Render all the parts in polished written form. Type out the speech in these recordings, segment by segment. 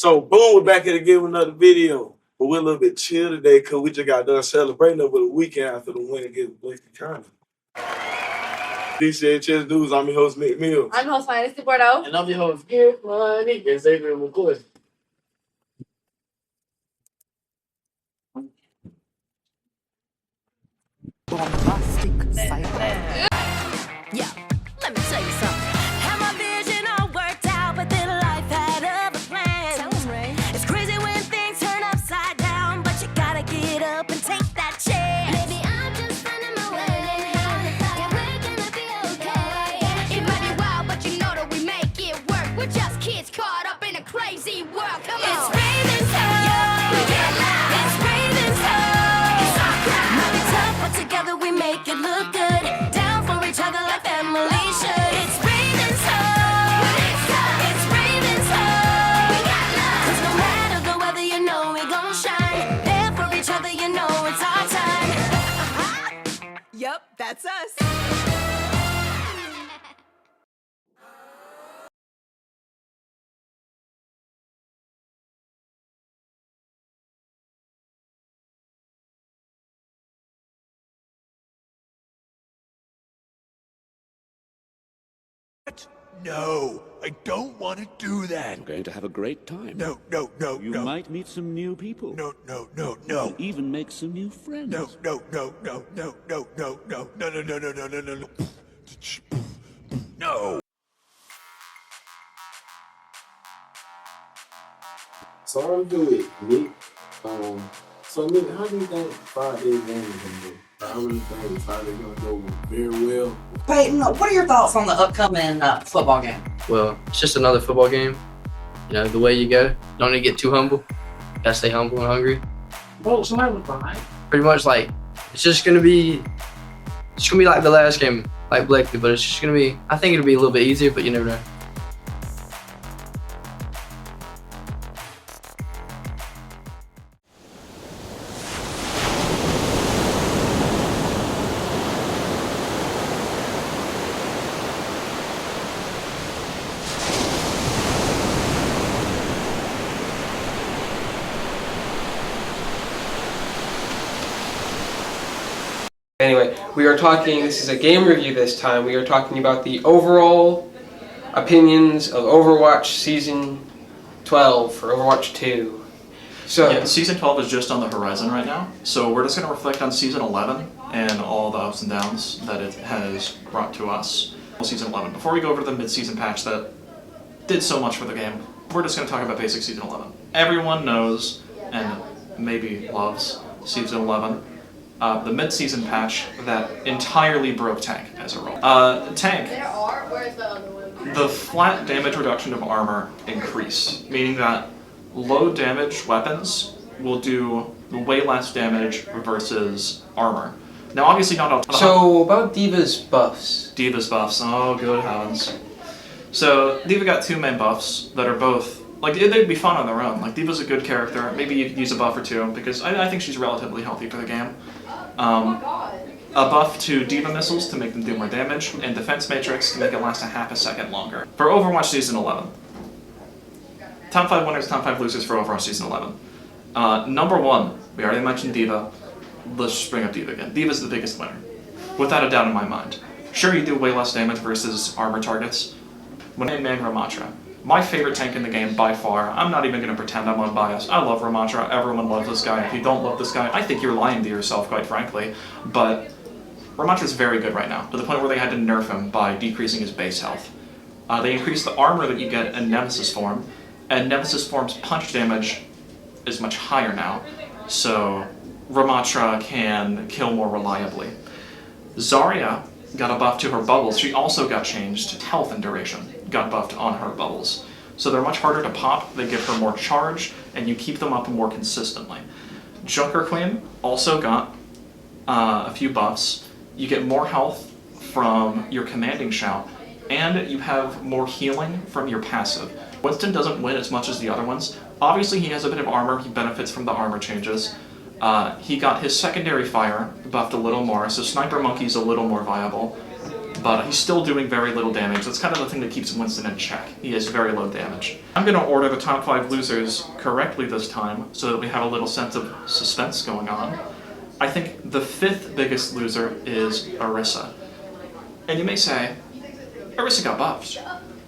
So boom, we're back here again with another video. But we're a little bit chill today because we just got done celebrating over the weekend after the win against Blake County. DCHS News, I'm your host, Nick Mills. I'm host Fantasy Bordeaux. And I'm your host, Get Money, and Xavier McCoy. Bombastic cyber. Yeah, let me tell you something. Had my vision all worked out, but then life had other plans. Tell 'em, Ray. It's crazy when things turn upside down, but you gotta get up and take that chance. Maybe I'm just finding my way. Yeah, we're gonna be okay. It might be wild, but you know that we make it work. We're just kids caught up in a crazy world. Come on. It's Raven's Home. We get loud. It's Raven's Home. It's our crowd. Might be tough, but together we make it look good. Down for each other like family should. It's Raven's Home. It's Raven's Home. We got love. 'Cause no matter the weather, you know we gon' shine. There for each other, you know it's our time. Yup, that's us. No, I don't want to do that. You're going to have a great time. No. You might meet some new people. No. You'll even make some new friends. No. No. So I'm good, Nick. So Nick, how do you think 5 days game is gonna go? I really think 5 days gonna go very well. Peyton, what are your thoughts on the upcoming football game? Well, it's just another football game. You know, the way you go. Don't need to get too humble. Gotta stay humble and hungry. Well, somebody was behind. Pretty much like, it's gonna be like the last game, like Blakely, but it's just gonna be, I think it'll be a little bit easier, but you never know. Anyway, we are talking, this is a game review this time, we are talking about the overall opinions of Overwatch Season 12 for Overwatch 2. So, yeah, Season 12 is just on the horizon right now, so we're just going to reflect on Season 11 and all the ups and downs that it has brought to us. Season 11. Before we go over to the mid-season patch that did so much for the game, we're just going to talk about basic Season 11. Everyone knows, and maybe loves, Season 11. The mid-season patch that entirely broke Tank as a role. Tank, the flat damage reduction of armor increased, meaning that low damage weapons will do way less damage versus armor. Now obviously not all. So about D.Va's buffs. D.Va's buffs, oh good heavens. So D.Va got 2 main buffs that are both, like they'd be fun on their own. Like D.Va's a good character, maybe you could use a buff or 2 because I think she's relatively healthy for the game. A buff to D.Va missiles to make them do more damage, and defense matrix to make it last a half a second longer. For Overwatch Season 11. Top 5 winners, top 5 losers for Overwatch Season 11. Number 1, we already mentioned D.Va. Let's just bring up D.Va again. D.Va's the biggest winner, without a doubt in my mind. Sure, you do way less damage versus armor targets. When I man Ramatra, my favorite tank in the game by far. I'm not even going to pretend I'm unbiased. I love Ramatra. Everyone loves this guy. If you don't love this guy, I think you're lying to yourself, quite frankly. But Ramatra's very good right now, to the point where they had to nerf him by decreasing his base health. They increased the armor that you get in Nemesis form, and Nemesis form's punch damage is much higher now, so Ramatra can kill more reliably. Zarya got a buff to her bubbles. She also got changed. Health and duration got buffed on her bubbles. So they're much harder to pop, they give her more charge, and you keep them up more consistently. Junker Queen also got a few buffs. You get more health from your commanding shout, and you have more healing from your passive. Winston doesn't win as much as the other ones. Obviously he has a bit of armor, he benefits from the armor changes. He got his secondary fire buffed a little more, so Sniper Monkey's a little more viable. but he's still doing very little damage. That's kind of the thing that keeps Winston in check. He has very low damage. I'm going to order the top 5 losers correctly this time so that we have a little sense of suspense going on. I think the 5th biggest loser is Arissa. And you may say, Arissa got buffed.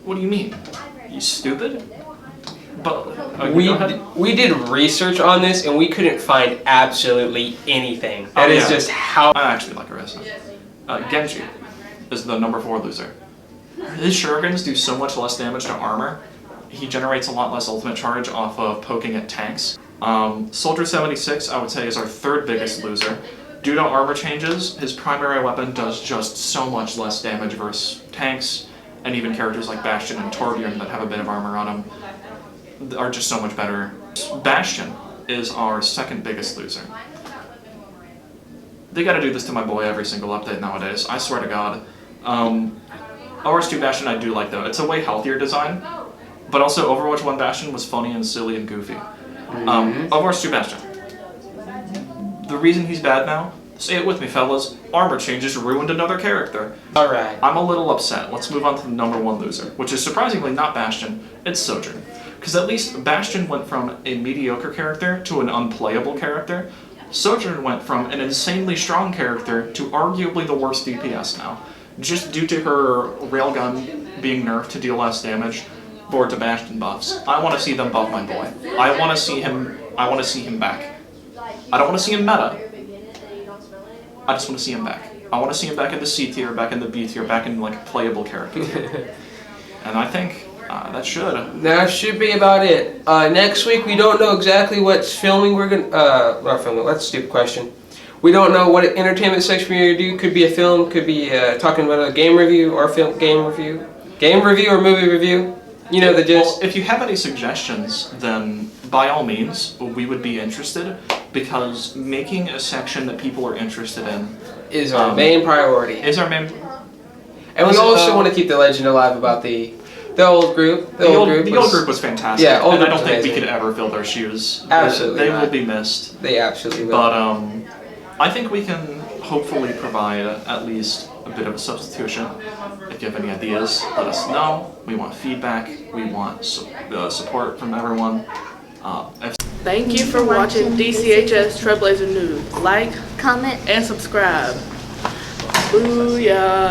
What do you mean? You stupid? But we did research on this and we couldn't find absolutely anything. That is just how I actually like Arissa. Genji is the number 4 loser. His shurikens do so much less damage to armor. He generates a lot less ultimate charge off of poking at tanks. Soldier 76, I would say, is our 3rd biggest loser. Due to armor changes, his primary weapon does just so much less damage versus tanks, and even characters like Bastion and Torbjorn that have a bit of armor on them are just so much better. Bastion is our 2nd biggest loser. They gotta do this to my boy every single update nowadays, I swear to God. Overwatch 2 Bastion I do like though. It's a way healthier design, but also Overwatch 1 Bastion was funny and silly and goofy. Overwatch 2 Bastion. The reason he's bad now, say it with me fellas, armor changes ruined another character. Alright. I'm a little upset. Let's move on to the number 1 loser, which is surprisingly not Bastion, it's Sojourn. Because at least Bastion went from a mediocre character to an unplayable character. Sojourn went from an insanely strong character to arguably the worst DPS now, just due to her railgun being nerfed to deal less damage, or to Bastion buffs. I want to see them buff my boy. I want to see him back. I don't want to see him meta. I just want to see him back. I want to see him back in the C tier, back in the B tier, back in like playable character. And I think that should. That should be about it. Next week we don't know exactly what's filming. We're gonna not filming. That's a stupid question. We don't know what entertainment section we're gonna do. Could be a film. Could be talking about a game review or game review or movie review. You know the gist. Well, if you have any suggestions, then by all means, we would be interested, because making a section that people are interested in is our main priority. And we also want to keep the legend alive about the old group. The old group was fantastic. Yeah, and I don't think we could ever fill their shoes. Absolutely They not. will be missed. They absolutely will. But I think we can hopefully provide at least a bit of a substitution. If you have any ideas, let us know. We want feedback. We want support from everyone. Thank you for watching DCHS Trailblazer News. Like, comment, and subscribe. Booyah!